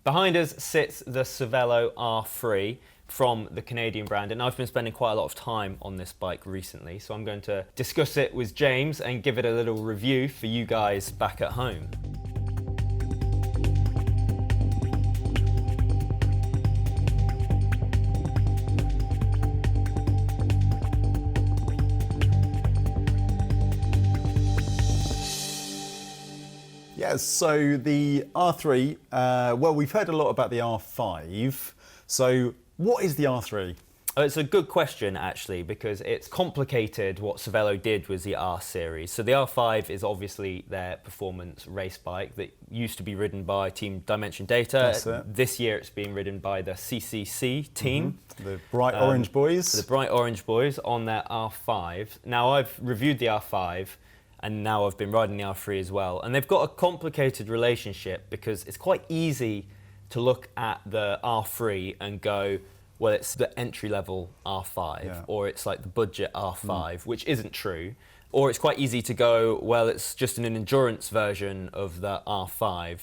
Behind us sits the Cervélo R3 from the Canadian brand, and I've been spending quite a lot of time on this bike recently, so I'm going to discuss it with James and give it a little review for you guys back at home. Yeah, so the R3, well, we've heard a lot about the R5. So what is the R3? It's a good question, actually, because it's complicated. What Cervélo did was the R series. So the R5 is obviously their performance race bike that used to be ridden by Team Dimension Data. That's it. This year it's being ridden by the CCC team. The bright orange boys. The bright orange boys on their R5. Now, I've reviewed the R5, and now I've been riding the R3 as well. And they've got a complicated relationship because it's quite easy to look at the R3 and go, well, it's the entry-level R5, or it's like the budget R5, which isn't true. Or it's quite easy to go, well, it's just an endurance version of the R5,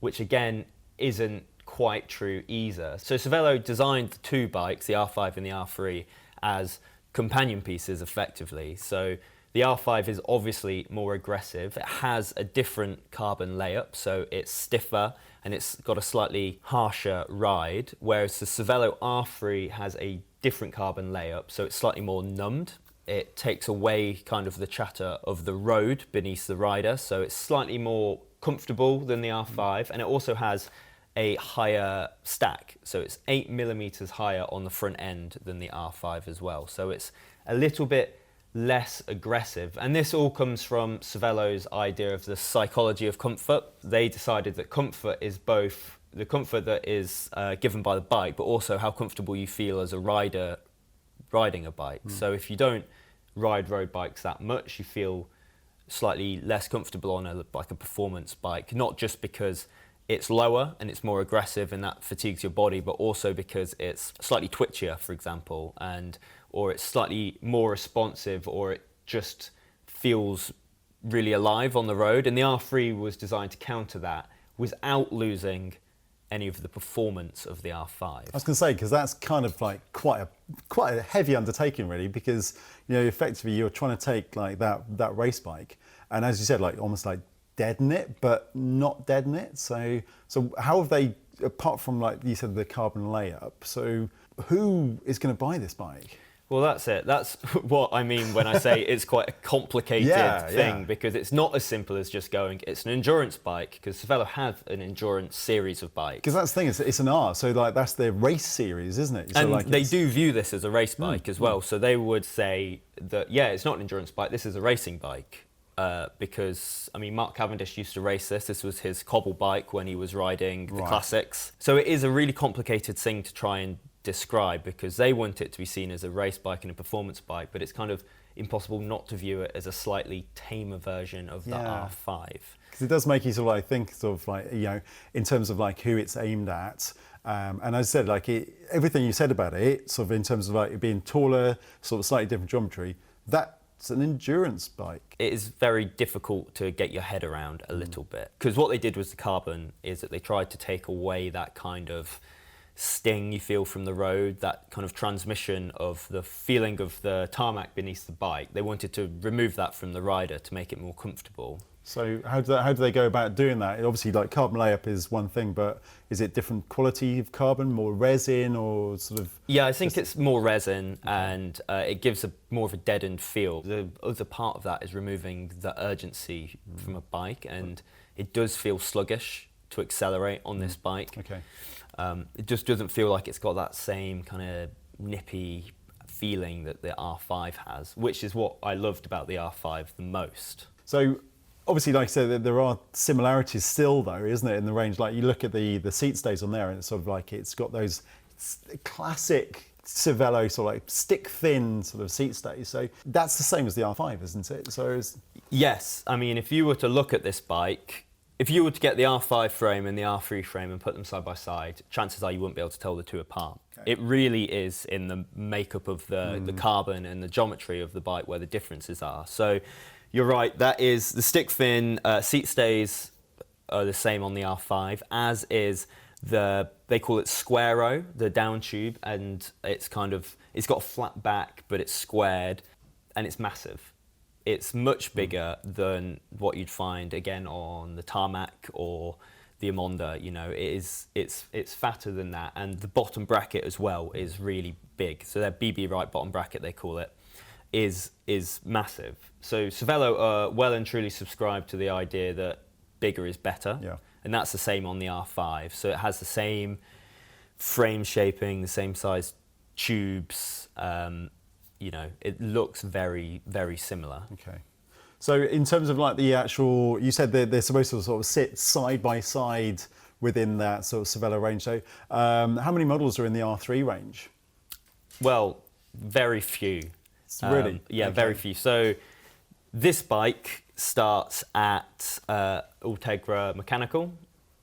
which again isn't quite true either. So Cervélo designed the two bikes, the R5 and the R3, as companion pieces effectively. So the R5 is obviously more aggressive. It has a different carbon layup, so it's stiffer and it's got a slightly harsher ride, whereas the Cervélo R3 has a different carbon layup, so it's slightly more numbed. It takes away kind of the chatter of the road beneath the rider, so it's slightly more comfortable than the R5, and it also has a higher stack, so it's 8mm higher on the front end than the R5 as well, so it's a little bit less aggressive. And this all comes from Cervélo's idea of the psychology of comfort. They decided that comfort is both the comfort that is given by the bike, but also how comfortable you feel as a rider riding a bike. So if you don't ride road bikes that much, you feel slightly less comfortable on a performance bike, not just because it's lower and it's more aggressive and that fatigues your body, but also because it's slightly twitchier, for example, or it's slightly more responsive, or it just feels really alive on the road. And the R3 was designed to counter that without losing any of the performance of the R5. I was going to say, because that's kind of like quite a heavy undertaking, really, because effectively you're trying to take like that race bike, and as you said, like almost like deaden it, but not deaden it. So how have they, apart from like you said, the carbon layup? So who is going to buy this bike? Well, that's it. That's what I mean when I say it's quite a complicated thing, because it's not as simple as just going, it's an endurance bike, because Cervélo have an endurance series of bikes. Because that's the thing, it's an R, so like that's their race series, isn't it? So and like they do view this as a race bike as well, so they would say that, yeah, it's not an endurance bike, this is a racing bike. Because, I mean, Mark Cavendish used to race this. This was his cobble bike when he was riding the classics. So it is a really complicated thing to try and describe, because they want it to be seen as a race bike and a performance bike, but it's kind of impossible not to view it as a slightly tamer version of the R5. Because it does make you sort of like think sort of like, in terms of like who it's aimed at. And as I said, like everything you said about it, sort of in terms of like it being taller, sort of slightly different geometry, that's an endurance bike. It is very difficult to get your head around a little bit, because what they did with the carbon is that they tried to take away that kind of sting you feel from the road, that kind of transmission of the feeling of the tarmac beneath the bike. They wanted to remove that from the rider to make it more comfortable. So how do they go about doing that? Obviously, like carbon layup is one thing, but is it different quality of carbon, more resin, or sort of? Yeah, I think it's more resin, and it gives more of a deadened feel. The other part of that is removing the urgency from a bike, and it does feel sluggish to accelerate on this bike. Okay. It just doesn't feel like it's got that same kind of nippy feeling that the R5 has, which is what I loved about the R5 the most. So obviously, like I said, there are similarities still, though, isn't it, in the range? Like you look at the seat stays on there, and it's sort of like it's got those classic Cervélo sort of like stick thin sort of seat stays. So that's the same as the R5, isn't it? So yes, I mean, if you were to look at this bike, if you were to get the R5 frame and the R3 frame and put them side by side, chances are you wouldn't be able to tell the two apart. Okay. It really is in the makeup of the carbon and the geometry of the bike where the differences are. So you're right, that is the stick fin seat stays are the same on the R5, as is They call it Squareo, the down tube, and it's got a flat back, but it's squared, and it's massive. It's much bigger than what you'd find again on the Tarmac or the Amonda. You know, it's fatter than that, and the bottom bracket as well is really big. So their BB right bottom bracket, they call it, is massive. So Cervélo are well and truly subscribed to the idea that bigger is better. Yeah. And that's the same on the R5. So it has the same frame shaping, the same size tubes. You know, it looks very, very similar. Okay. So in terms of like the actual, you said they're supposed to sort of sit side by side within that sort of Cervélo range. So how many models are in the R3 range? Well, very few. Really? Yeah, Okay. very few. So this bike starts at Ultegra Mechanical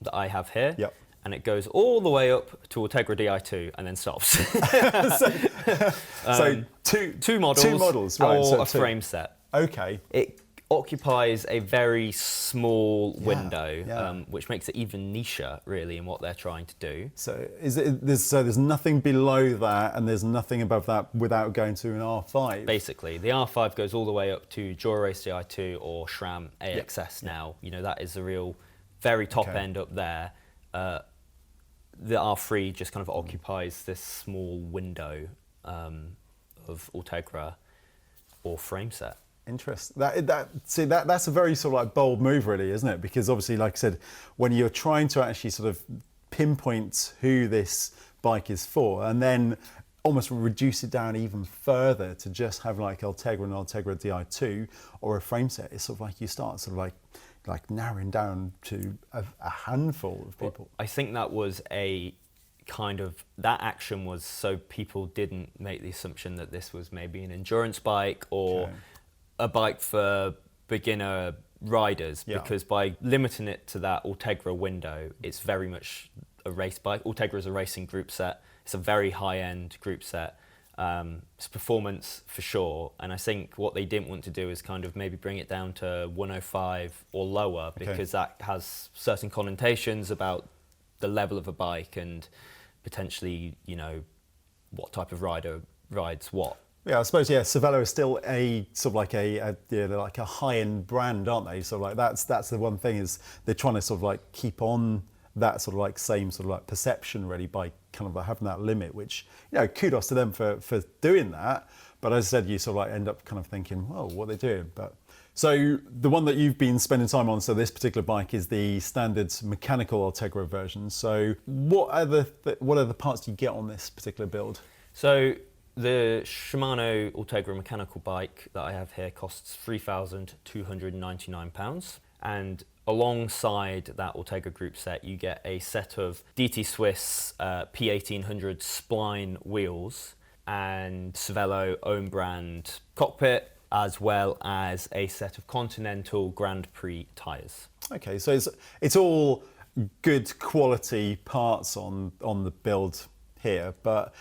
that I have here. Yep. And it goes all the way up to Ultegra Di2 and then stops. So two models, right? or So a two. frame set. Okay. It occupies a very small window, yeah. which makes it even nicher, really, in what they're trying to do. So there's nothing below that, and there's nothing above that without going to an R5. Basically, the R5 goes all the way up to Dura-Race Di2 or SRAM AXS now. You know, that is the real very top end up there. The R3 just kind of occupies this small window of Ultegra or Frameset. Interesting. That's a very sort of like bold move, really, isn't it? Because obviously, like I said, when you're trying to actually sort of pinpoint who this bike is for, and then almost reduce it down even further to just have like Ultegra and Ultegra Di2 or a Frameset, it's sort of like you start sort of like narrowing down to a handful of people. I think that was that action was so people didn't make the assumption that this was maybe an endurance bike or a bike for beginner riders, because by limiting it to that Ultegra window, it's very much a race bike. Ultegra is a racing group set. It's a very high-end group set. It's performance for sure, and I think what they didn't want to do is kind of maybe bring it down to 105 or lower, because that has certain connotations about the level of a bike and potentially, you know, what type of rider rides what. Yeah, I suppose, Cervélo is still a sort of like they're like a high-end brand, aren't they? So like that's the one thing, is they're trying to sort of like keep on that sort of like same sort of like perception, really, by kind of having that limit, which, you know, kudos to them for doing that. But as I said, you sort of like end up kind of thinking, well, what are they doing? But so the one that you've been spending time on, so this particular bike is the standard mechanical Ultegra version. So what are the parts do you get on this particular build? So the Shimano Ultegra mechanical bike that I have here costs £3,299, and alongside that Ultegra group set, you get a set of DT Swiss P1800 spline wheels and Cervélo own brand cockpit, as well as a set of Continental Grand Prix tyres. Okay, so it's all good quality parts on the build here, but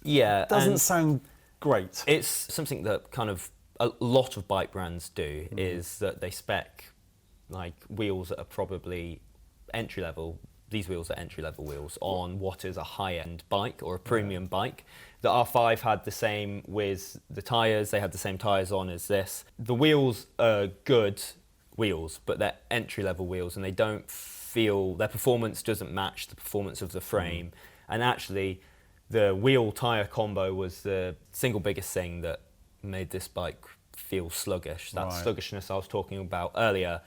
doesn't sound great. It's something that kind of a lot of bike brands do, is that they spec like wheels that are probably entry level. These wheels are entry level wheels on what is a high end bike or a premium bike. The R5 had the same with the tyres. They had the same tyres on as this. The wheels are good wheels, but they're entry level wheels, and they don't feel, their performance doesn't match the performance of the frame. And actually, the wheel tyre combo was the single biggest thing that made this bike feel sluggish. That sluggishness I was talking about earlier,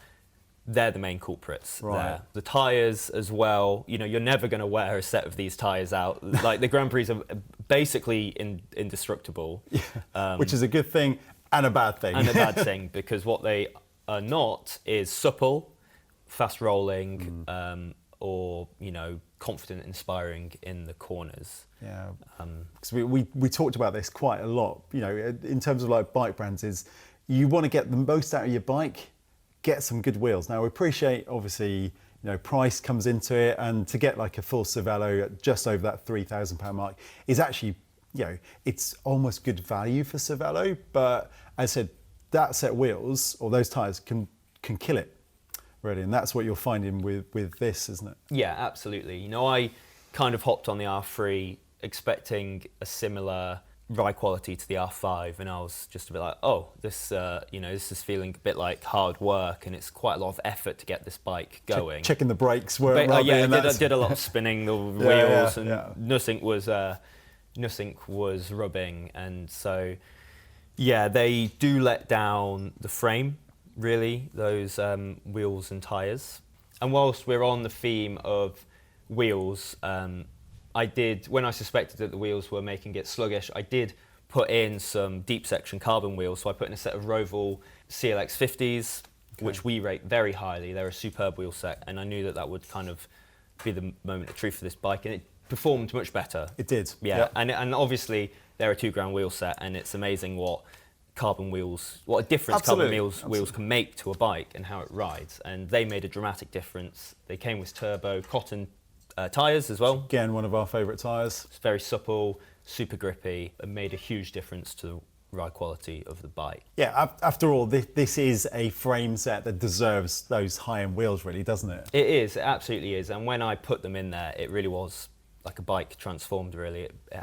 they're the main culprits there. The tyres as well, you know, you're never going to wear a set of these tyres out. Like, the Grand Prix are basically indestructible. Which is a good thing and a bad thing. And a bad thing, because what they are not is supple, fast rolling, or, you know, confident, inspiring in the corners. Yeah, because we talked about this quite a lot, you know, in terms of like bike brands, is you want to get the most out of your bike, get some good wheels. Now, we appreciate, obviously, you know, price comes into it, and to get like a full Cervélo at just over that £3,000 mark is actually, you know, it's almost good value for Cervélo. But as I said, that set of wheels or those tyres can kill it. really, and that's what you're finding with this, isn't it? Yeah, absolutely. You know, I kind of hopped on the R3 expecting a similar ride quality to the R5, and I was just a bit like, oh, this, you know, this is feeling a bit like hard work, and it's quite a lot of effort to get this bike going. Checking the brakes were yeah, I did a lot of spinning the wheels, and nothing was rubbing, and so yeah, they do let down the frame, really, those wheels and tyres. And whilst we're on the theme of wheels, I did, when I suspected that the wheels were making it sluggish, I did put in some deep section carbon wheels. So I put in a set of Roval CLX 50s, which we rate very highly. They're a superb wheel set, and I knew that that would kind of be the moment of truth for this bike, and it performed much better. It did. Yeah, yep. And obviously they're a 2 grand wheel set, and it's amazing what carbon wheels, what a difference Absolutely. carbon wheels can make to a bike and how it rides. And they made a dramatic difference. They came with turbo cotton tyres as well. Again, one of our favourite tyres. It's very supple, super grippy, and made a huge difference to the ride quality of the bike. Yeah, after all, this is a frame set that deserves those high-end wheels, really, doesn't it? It is, it absolutely is. And when I put them in there, it really was like a bike transformed, really. It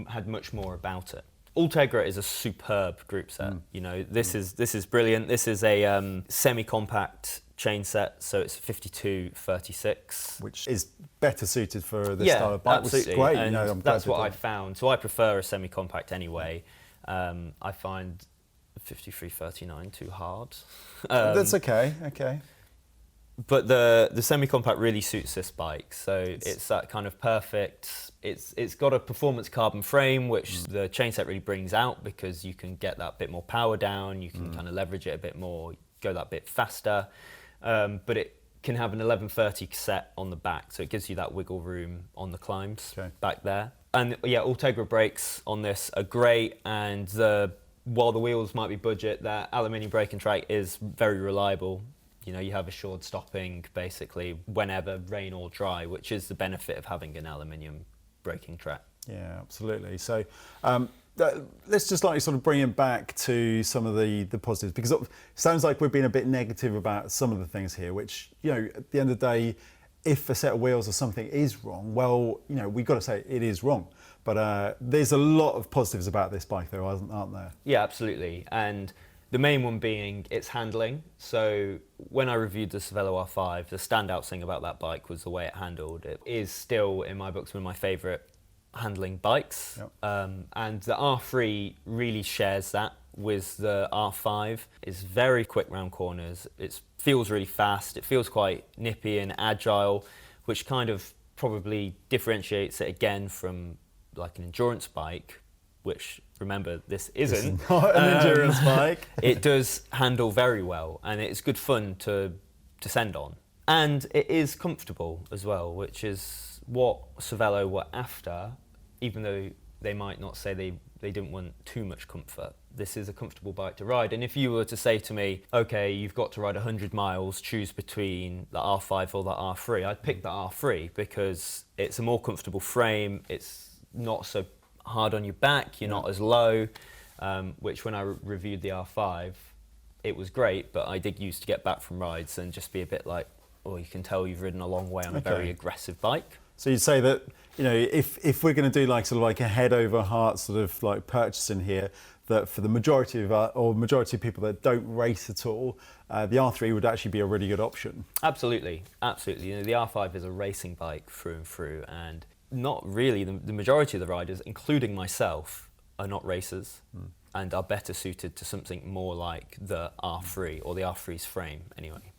had much more about it. Ultegra is a superb group set. You know, this is brilliant. This is a semi-compact chain set, so it's 52-36, which is better suited for this style of bike. Absolutely. Which is great. And you know, that's what I found. So I prefer a semi-compact anyway. I find 53-39 too hard. That's okay. Okay. But the semi-compact really suits this bike. So it's that kind of perfect. It's got a performance carbon frame, which the Chainset really brings out, because you can get that bit more power down. You can kind of leverage it a bit more, go that bit faster. But it can have an 1130 cassette on the back, so it gives you that wiggle room on the climbs back there. And yeah, Ultegra brakes on this are great, and while the wheels might be budget, that aluminium braking track is very reliable. You know, you have assured stopping basically whenever rain or dry, which is the benefit of having an aluminium braking track. Yeah, absolutely. So let's just sort of bring it back to some of the positives, because it sounds like we're being a bit negative about some of the things here, which, you know, at the end of the day, if a set of wheels or something is wrong, well, you know, we've got to say it is wrong. But there's a lot of positives about this bike, though, aren't there? Yeah, absolutely. And the main one being its handling. So when I reviewed the Cervélo R5, the standout thing about that bike was the way it handled. It is still, in my books, one of my favourite handling bikes. Yep. And the R3 really shares that with the R5. It's very quick round corners. It feels really fast. It feels quite nippy and agile, which kind of probably differentiates it again from like an endurance bike, which, remember, this isn't. It's not an endurance bike. It does handle very well, and it's good fun to descend on. And it is comfortable as well, which is what Cervélo were after, even though they might not say they didn't want too much comfort. This is a comfortable bike to ride. And if you were to say to me, okay, you've got to ride 100 miles, choose between the R5 or the R3, I'd pick the R3, because it's a more comfortable frame. It's not so hard on your back, you're not as low, which when I reviewed the R5, it was great, but I did use to get back from rides and just be a bit like, oh, you can tell you've ridden a long way on a very aggressive bike. So you'd say that, you know, if we're going to do like sort of like a head over heart sort of like purchasing here, that for the majority of people that don't race at all, the R3 would actually be a really good option. Absolutely, absolutely. You know, the R5 is a racing bike through and through, and not really, the majority of the riders, including myself, are not racers and are better suited to something more like the R3 or the R3's frame anyway.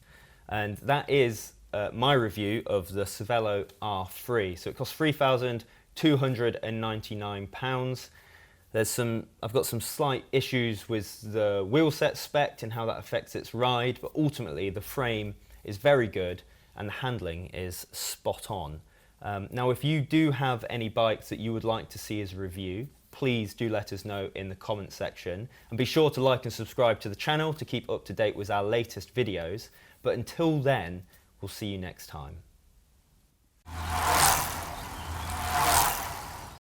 And that is my review of the Cervélo R3. So it costs £3,299. I've got some slight issues with the wheel set spec and how that affects its ride, but ultimately the frame is very good and the handling is spot on. Now, if you do have any bikes that you would like to see as a review, please do let us know in the comment section, and be sure to like and subscribe to the channel to keep up to date with our latest videos. But until then, we'll see you next time.